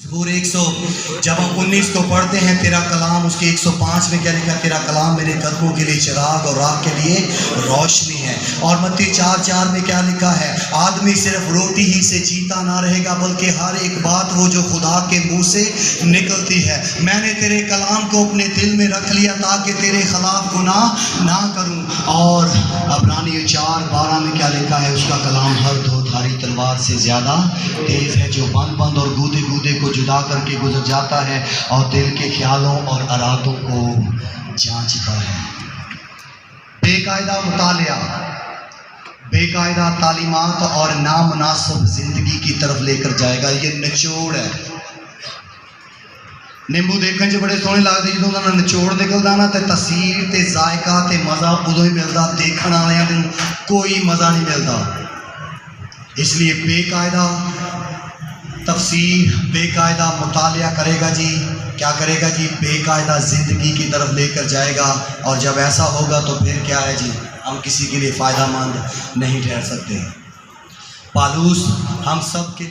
زبور 100 جب ہم 19 کو پڑھتے ہیں تیرا کلام، اس کے 105 میں کیا لکھا؟ تیرا کلام میرے قدموں کے لیے چراغ اور راہ کے لیے روشنی ہے۔ اور متی 4:4 میں کیا لکھا ہے؟ آدمی صرف روٹی ہی سے جیتا نہ رہے گا بلکہ ہر ایک بات وہ جو خدا کے منہ سے نکلتی ہے۔ میں نے تیرے کلام کو اپنے دل میں رکھ لیا تاکہ تیرے خلاف گناہ نہ کروں۔ اور عبرانیوں 4:12 میں کیا لکھا ہے؟ اس کا کلام ہر دو دھاری تلوار سے زیادہ تیز ہے، جو بند اور گودے کو جدا کر کے گزر جاتا ہے اور دل کے خیالوں اور ارادوں کو جانچتا ہے۔ بے قاعدہ مطالعہ، بے قاعدہ تعلیمات اور نامناسب زندگی کی طرف لے کر جائے گا۔ یہ نچوڑ ہے۔ نیمبو دیکھنے بڑے سونے لگتے، جدوں دا نچوڑ نکلدا نا تے تاثیر تے ذائقہ تے مزہ ادوں ہی ملدا، دیکھن والےاں نوں کوئی مزہ نہیں ملدا۔ اس لیے بے قاعدہ تفسیر، بے قاعدہ مطالعہ کرے گا جی، کیا کرے گا جی؟ بے قاعدہ زندگی کی طرف لے کر جائے گا۔ اور جب ایسا ہوگا تو پھر کیا ہے جی؟ ہم کسی کے لیے فائدہ مند نہیں ٹھہر سکتے۔ پالوس ہم سب کے